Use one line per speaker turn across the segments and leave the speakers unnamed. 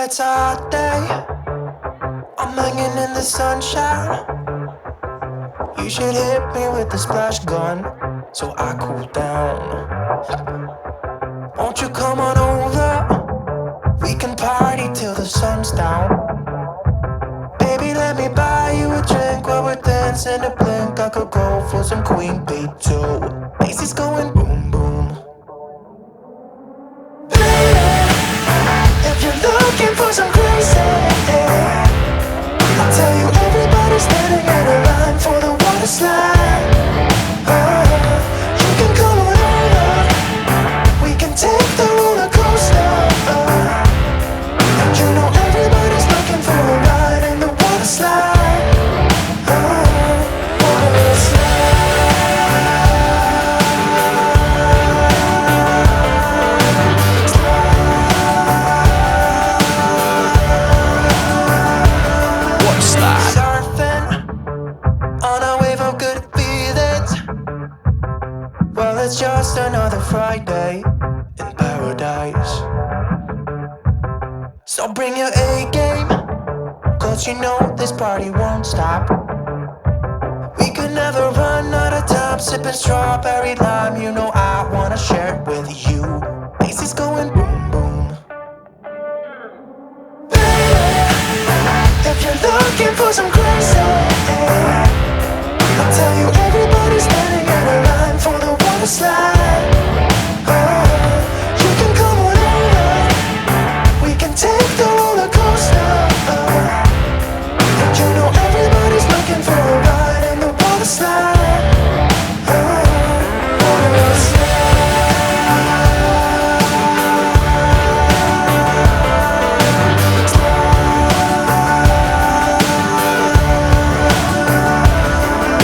it's a hot day, I'm hanging in the sunshine. You should hit me with the splash gun so I cool down. Won't you come on over? We can party till the sun's down. Baby, let me buy you a drink while we're dancing a blink. I could go for some Queen Bee too. Bass is going boom boom. Baby, if you're looking for some crazy, I'll tell you everybody's standing in a line for the water slide. You can come on over, we can take the roller coaster. And you know everybody's looking for a ride in the water slide. Water slide. Well, it's just another Friday in paradise. So bring your A game, cause you know this party won't stop. We could never run out of time, sipping strawberry lime. You know I wanna share it with you. Bass is going boom boom. Baby, if you're looking for some crazy, I'll tell you everybody's standing in a line for the water slide. You can come on over, we can take the roller coaster. And you know everybody's looking for a ride in the water slide.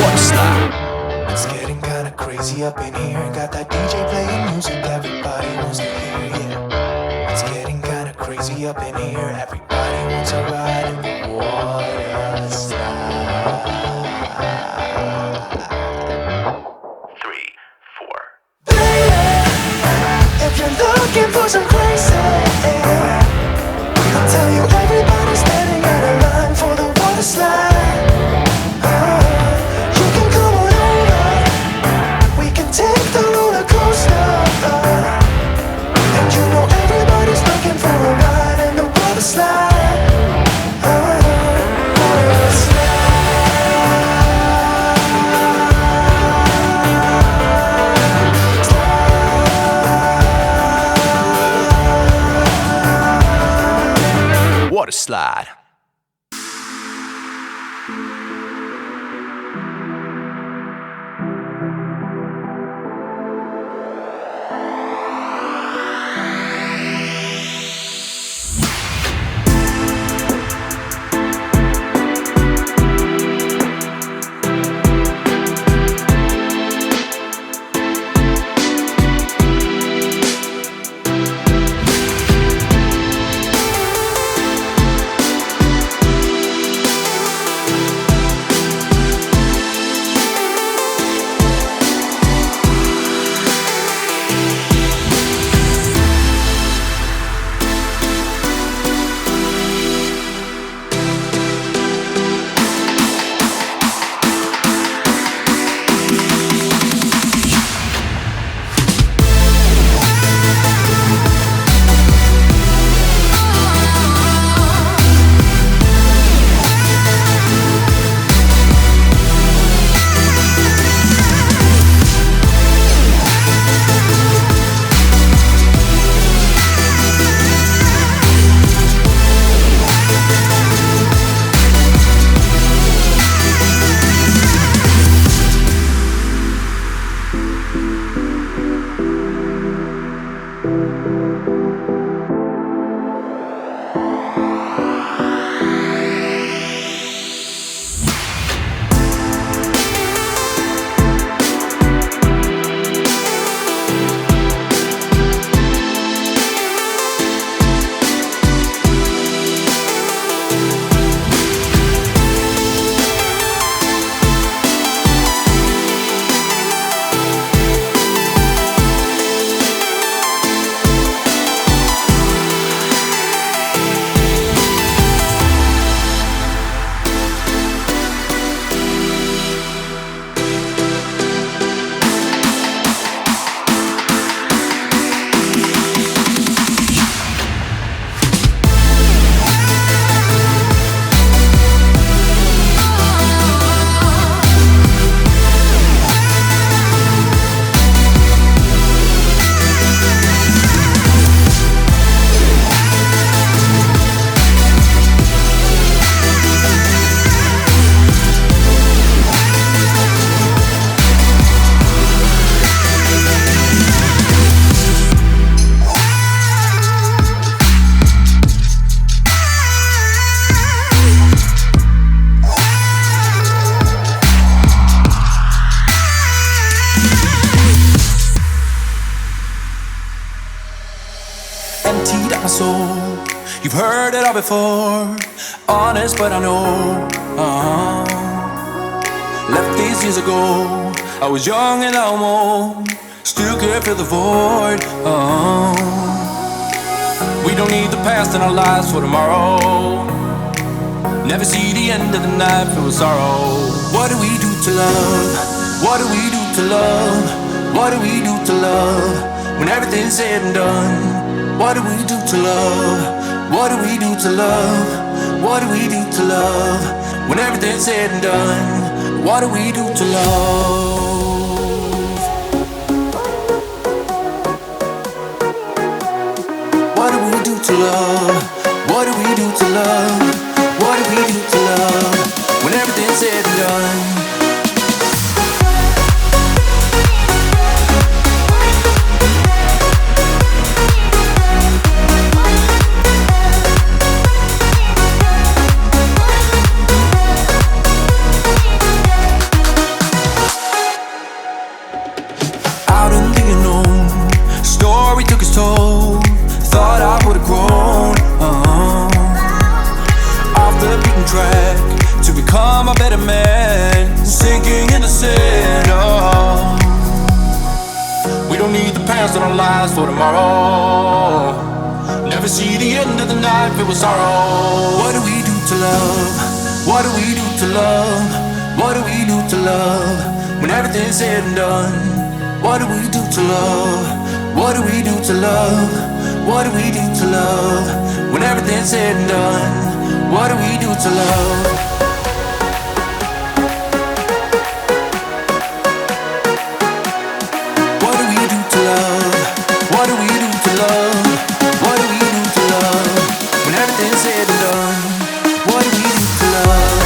Water slide. It's getting kinda crazy up in here. Got that DJ playing music everybody wants to hear, yeah. It's getting kinda crazy up in here. Everybody wants a ride in the water slide. 3, 4. Baby, if you're looking for some crazy, I'll tell you everybody's standing in a line for the water slide. Take the roller coaster, and you know everybody's looking for a ride in the water slide. Water slide. Water slide. emptied out my soul. You've heard it all before, honest but I know. Left these years ago, I was young and almost still can't fill the void. We don't need the past in our lives for tomorrow. Never see the end of the night filled with sorrow. What do we do to love? What do we do to love? What do we do to love? When everything's said and done, what do we do to love? What do we do to love? What do we do to love? When everything's said and done, what do we do to love? What do we do to love? What do we do to love? What do we do to love? When everything's said and done. Story took its toll. Thought I would've grown off the beaten track to become a better man, sinking in the sand. We don't need the past in our lives for tomorrow. Never see the end of the night filled with sorrow. What do we do to love? What do we do to love? What do we do to love? When everything's said and done, what do we do to love? What do we do to love? What do we do to love? When everything's said and done, what do we do to love? What do we do to love? What do we do to love? What do we do to love? When everything's said and done, what do we do to love?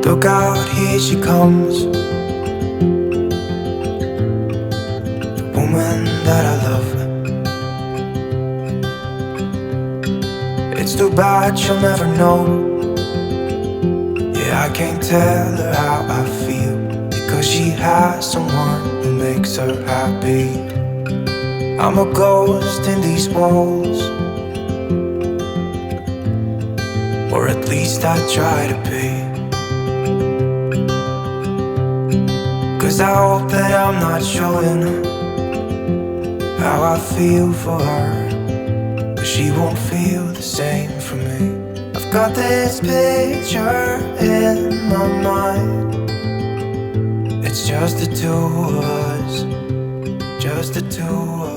Look out, here she comes, the woman that I love. It's too bad she'll never know. Yeah, I can't tell her how I feel, because she has someone who makes her happy. I'm a ghost in these walls, or at least I try to be. 'Cause I hope that I'm not showing how I feel for her, but she won't feel the same for me. I've got this picture in my mind. It's just the two of us, just the two of us.